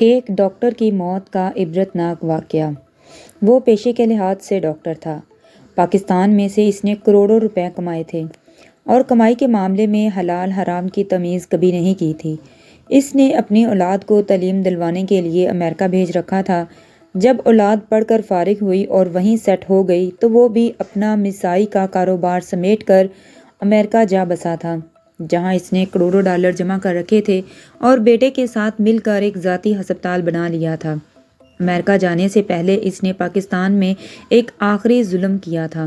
ایک ڈاکٹر کی موت کا عبرتناک واقعہ۔ وہ پیشے کے لحاظ سے ڈاکٹر تھا۔ پاکستان میں سے اس نے کروڑوں روپے کمائے تھے اور کمائی کے معاملے میں حلال حرام کی تمیز کبھی نہیں کی تھی۔ اس نے اپنی اولاد کو تعلیم دلوانے کے لیے امریکہ بھیج رکھا تھا۔ جب اولاد پڑھ کر فارغ ہوئی اور وہیں سیٹ ہو گئی تو وہ بھی اپنا مسائی کا کاروبار سمیٹ کر امریکہ جا بسا تھا، جہاں اس نے کروڑوں ڈالر جمع کر رکھے تھے اور بیٹے کے ساتھ مل کر ایک ذاتی ہسپتال بنا لیا تھا۔ امریکہ جانے سے پہلے اس نے پاکستان میں ایک آخری ظلم کیا تھا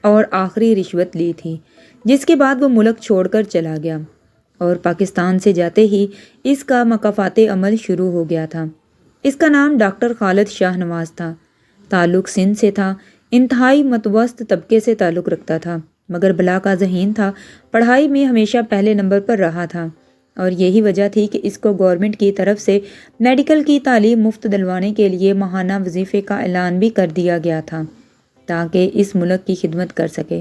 اور آخری رشوت لی تھی، جس کے بعد وہ ملک چھوڑ کر چلا گیا اور پاکستان سے جاتے ہی اس کا مکافاتی عمل شروع ہو گیا تھا۔ اس کا نام ڈاکٹر خالد شاہ نواز تھا۔ تعلق سندھ سے تھا۔ انتہائی متوسط طبقے سے تعلق رکھتا تھا، مگر بلا کا ذہین تھا۔ پڑھائی میں ہمیشہ پہلے نمبر پر رہا تھا اور یہی وجہ تھی کہ اس کو گورنمنٹ کی طرف سے میڈیکل کی تعلیم مفت دلوانے کے لیے ماہانہ وظیفے کا اعلان بھی کر دیا گیا تھا تاکہ اس ملک کی خدمت کر سکے۔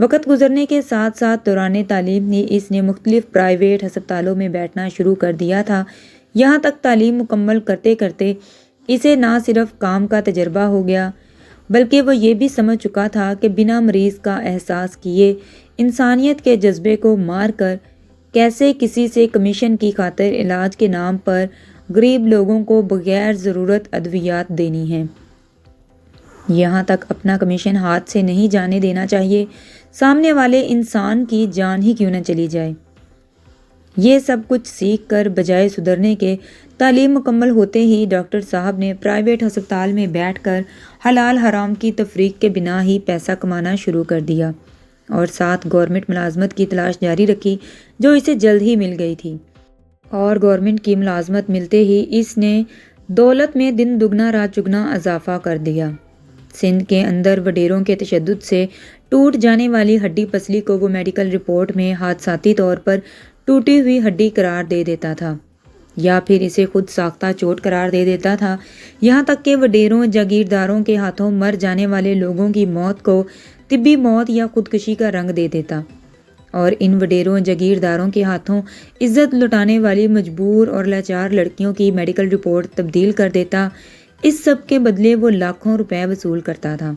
وقت گزرنے کے ساتھ ساتھ دوران تعلیم ہی اس نے مختلف پرائیویٹ ہسپتالوں میں بیٹھنا شروع کر دیا تھا۔ یہاں تک تعلیم مکمل کرتے کرتے اسے نہ صرف کام کا تجربہ ہو گیا بلکہ وہ یہ بھی سمجھ چکا تھا کہ بنا مریض کا احساس کیے انسانیت کے جذبے کو مار کر کیسے کسی سے کمیشن کی خاطر علاج کے نام پر غریب لوگوں کو بغیر ضرورت ادویات دینی ہیں۔ یہاں تک اپنا کمیشن ہاتھ سے نہیں جانے دینا چاہیے، سامنے والے انسان کی جان ہی کیوں نہ چلی جائے۔ یہ سب کچھ سیکھ کر بجائے سدھرنے کے، تعلیم مکمل ہوتے ہی ڈاکٹر صاحب نے پرائیویٹ ہسپتال میں بیٹھ کر حلال حرام کی تفریق کے بنا ہی پیسہ کمانا شروع کر دیا اور ساتھ گورنمنٹ ملازمت کی تلاش جاری رکھی جو اسے جلد ہی مل گئی تھی۔ اور گورنمنٹ کی ملازمت ملتے ہی اس نے دولت میں دن دگنا رات چگنا اضافہ کر دیا۔ سندھ کے اندر وڈیروں کے تشدد سے ٹوٹ جانے والی ہڈی پسلی کو وہ میڈیکل رپورٹ میں حادثاتی طور پر ٹوٹی ہوئی ہڈی قرار دے دیتا تھا یا پھر اسے خود ساختہ چوٹ قرار دے دیتا تھا، یہاں تک کہ وڈیروں جاگیرداروں کے ہاتھوں مر جانے والے لوگوں کی موت کو طبی موت یا خودکشی کا رنگ دے دیتا اور ان وڈیروں جاگیرداروں کے ہاتھوں عزت لٹانے والی مجبور اور لاچار لڑکیوں کی میڈیکل رپورٹ تبدیل کر دیتا۔ اس سب کے بدلے وہ لاکھوں روپے وصول کرتا تھا۔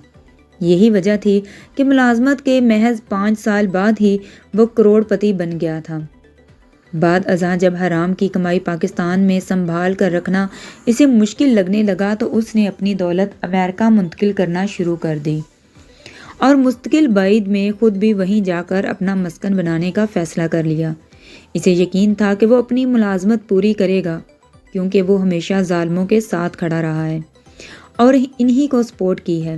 یہی وجہ تھی کہ ملازمت کے محض 5 سال بعد ہی وہ کروڑ پتی بن گیا تھا۔ بعد ازاں جب حرام کی کمائی پاکستان میں سنبھال کر رکھنا اسے مشکل لگنے لگا تو اس نے اپنی دولت امریکہ منتقل کرنا شروع کر دی اور مستقل بعید میں خود بھی وہیں جا کر اپنا مسکن بنانے کا فیصلہ کر لیا۔ اسے یقین تھا کہ وہ اپنی ملازمت پوری کرے گا کیونکہ وہ ہمیشہ ظالموں کے ساتھ کھڑا رہا ہے اور انہی کو سپورٹ کی ہے۔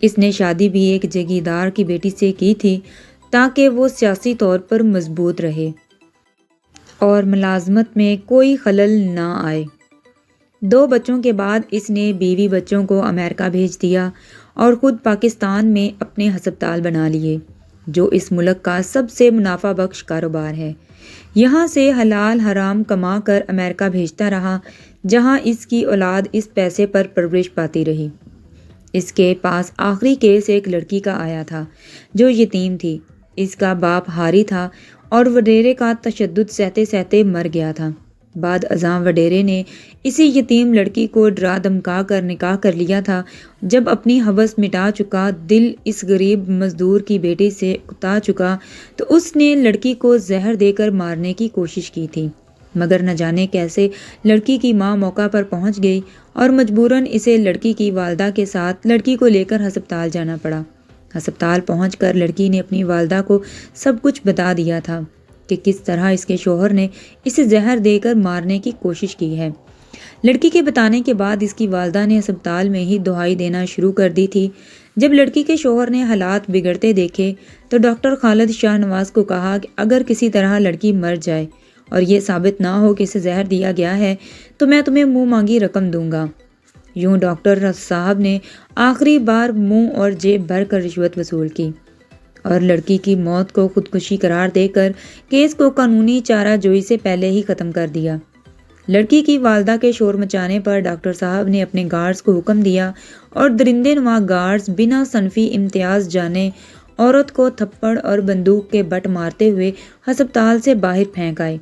اس نے شادی بھی ایک جگیردار کی بیٹی سے کی تھی تاکہ وہ سیاسی طور پر مضبوط رہے اور ملازمت میں کوئی خلل نہ آئے۔ 2 بچوں کے بعد اس نے بیوی بچوں کو امریکہ بھیج دیا اور خود پاکستان میں اپنے ہسپتال بنا لیے جو اس ملک کا سب سے منافع بخش کاروبار ہے۔ یہاں سے حلال حرام کما کر امریکہ بھیجتا رہا جہاں اس کی اولاد اس پیسے پر پرورش پاتی رہی۔ اس کے پاس آخری کیس ایک لڑکی کا آیا تھا جو یتیم تھی۔ اس کا باپ حاری تھا اور وڈیرے کا تشدد سہتے سہتے مر گیا تھا۔ بعد ازاں وڈیرے نے اسی یتیم لڑکی کو ڈرا دھمکا کر نکاح کر لیا تھا۔ جب اپنی ہوس مٹا چکا، دل اس غریب مزدور کی بیٹی سے اکتا چکا تو اس نے لڑکی کو زہر دے کر مارنے کی کوشش کی تھی، مگر نہ جانے کیسے لڑکی کی ماں موقع پر پہنچ گئی اور مجبوراً اسے لڑکی کی والدہ کے ساتھ لڑکی کو لے کر ہسپتال جانا پڑا۔ ہسپتال پہنچ کر لڑکی نے اپنی والدہ کو سب کچھ بتا دیا تھا کہ کس طرح اس کے شوہر نے اسے زہر دے کر مارنے کی کوشش کی ہے۔ لڑکی کے بتانے کے بعد اس کی والدہ نے ہسپتال میں ہی دہائی دینا شروع کر دی تھی۔ جب لڑکی کے شوہر نے حالات بگڑتے دیکھے تو ڈاکٹر خالد شاہ نواز کو کہا کہ اگر کسی طرح لڑکی مر جائے اور یہ ثابت نہ ہو کہ اسے زہر دیا گیا ہے تو میں تمہیں منہ مانگی رقم دوں گا۔ یوں ڈاکٹر صاحب نے آخری بار منہ اور جیب بھر کر رشوت وصول کی اور لڑکی کی موت کو خودکشی قرار دے کر کیس کو قانونی چارہ جوئی سے پہلے ہی ختم کر دیا۔ لڑکی کی والدہ کے شور مچانے پر ڈاکٹر صاحب نے اپنے گارڈز کو حکم دیا اور درندے نواں گارڈز بنا صنفی امتیاز جانے عورت کو تھپڑ اور بندوق کے بٹ مارتے ہوئے ہسپتال سے باہر پھینک آئے۔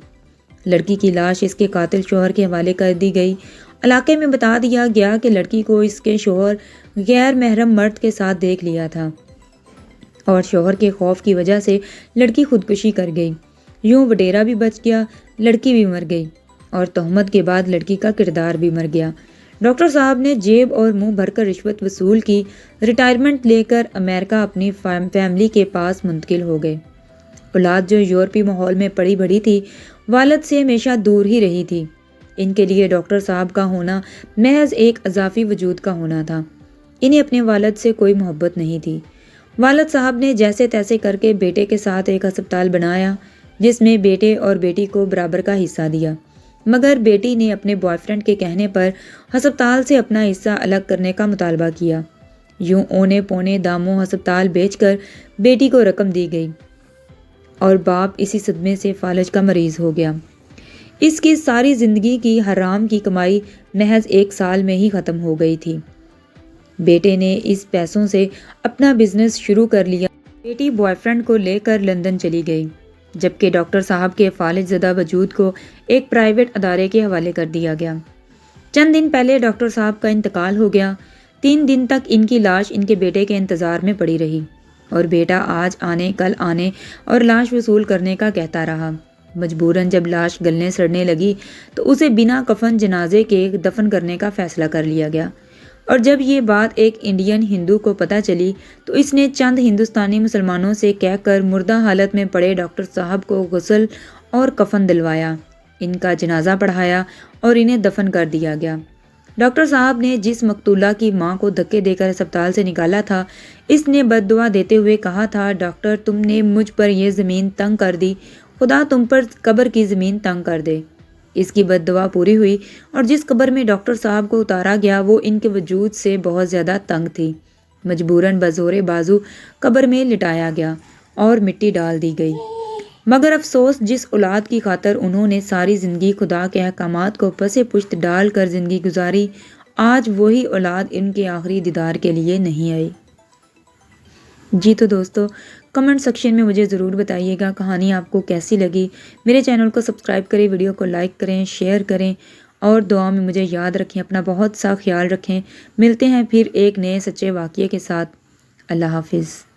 لڑکی کی لاش اس کے قاتل شوہر کے حوالے کر دی گئی۔ علاقے میں بتا دیا گیا کہ لڑکی کو اس کے شوہر غیر محرم مرد کے ساتھ دیکھ لیا تھا اور شوہر کے خوف کی وجہ سے لڑکی خودکشی کر گئی۔ یوں وڈیرا بھی بچ گیا، لڑکی بھی مر گئی اور تہمت کے بعد لڑکی کا کردار بھی مر گیا۔ ڈاکٹر صاحب نے جیب اور منہ بھر کر رشوت وصول کی، ریٹائرمنٹ لے کر امریکہ اپنی فیملی کے پاس منتقل ہو گئے۔ اولاد جو یورپی ماحول میں پڑی بڑھی تھی، والد سے ہمیشہ دور ہی رہی تھی۔ ان کے لیے ڈاکٹر صاحب کا ہونا محض ایک اضافی وجود کا ہونا تھا۔ انہیں اپنے والد سے کوئی محبت نہیں تھی۔ والد صاحب نے جیسے تیسے کر کے بیٹے کے ساتھ ایک ہسپتال بنایا جس میں بیٹے اور بیٹی کو برابر کا حصہ دیا، مگر بیٹی نے اپنے بوائے فرینڈ کے کہنے پر ہسپتال سے اپنا حصہ الگ کرنے کا مطالبہ کیا۔ یوں اونے پونے داموں ہسپتال بیچ کر بیٹی کو رقم دی گئی اور باپ اسی صدمے سے فالج کا مریض ہو گیا۔ اس کی ساری زندگی کی حرام کی کمائی محض 1 سال میں ہی ختم ہو گئی تھی۔ بیٹے نے اس پیسوں سے اپنا بزنس شروع کر لیا۔ بیٹی بوائے فرینڈ کو لے کر لندن چلی گئی، جبکہ ڈاکٹر صاحب کے فالج زدہ وجود کو ایک پرائیویٹ ادارے کے حوالے کر دیا گیا۔ چند دن پہلے ڈاکٹر صاحب کا انتقال ہو گیا۔ 3 دن تک ان کی لاش ان کے بیٹے کے انتظار میں پڑی رہی اور بیٹا آج آنے کل آنے اور لاش وصول کرنے کا کہتا رہا۔ مجبوراً جب لاش گلنے سڑنے لگی تو اسے بنا کفن جنازے کے دفن کرنے کا فیصلہ کر لیا گیا، اور جب یہ بات ایک انڈین ہندو کو پتہ چلی تو اس نے چند ہندوستانی مسلمانوں سے کہہ کر مردہ حالت میں پڑے ڈاکٹر صاحب کو غسل اور کفن دلوایا، ان کا جنازہ پڑھایا اور انہیں دفن کر دیا گیا۔ ڈاکٹر صاحب نے جس مقتولہ کی ماں کو دھکے دے کر اسپتال سے نکالا تھا، اس نے بد دعا دیتے ہوئے کہا تھا، ڈاکٹر تم نے مجھ پر یہ زمین تنگ کر دی، خدا تم پر قبر کی زمین تنگ کر دے۔ اس کی بد دعا پوری ہوئی اور جس قبر میں ڈاکٹر صاحب کو اتارا گیا وہ ان کے وجود سے بہت زیادہ تنگ تھی۔ مجبوراً بزور بازو قبر میں لٹایا گیا اور مٹی ڈال دی گئی، مگر افسوس جس اولاد کی خاطر انہوں نے ساری زندگی خدا کے احکامات کو پس پشت ڈال کر زندگی گزاری، آج وہی اولاد ان کے آخری دیدار کے لیے نہیں آئی۔ جی تو دوستو، کمنٹ سیکشن میں مجھے ضرور بتائیے گا کہانی آپ کو کیسی لگی۔ میرے چینل کو سبسکرائب کریں، ویڈیو کو لائک کریں، شیئر کریں اور دعا میں مجھے یاد رکھیں۔ اپنا بہت سا خیال رکھیں۔ ملتے ہیں پھر ایک نئے سچے واقعے کے ساتھ۔ اللہ حافظ۔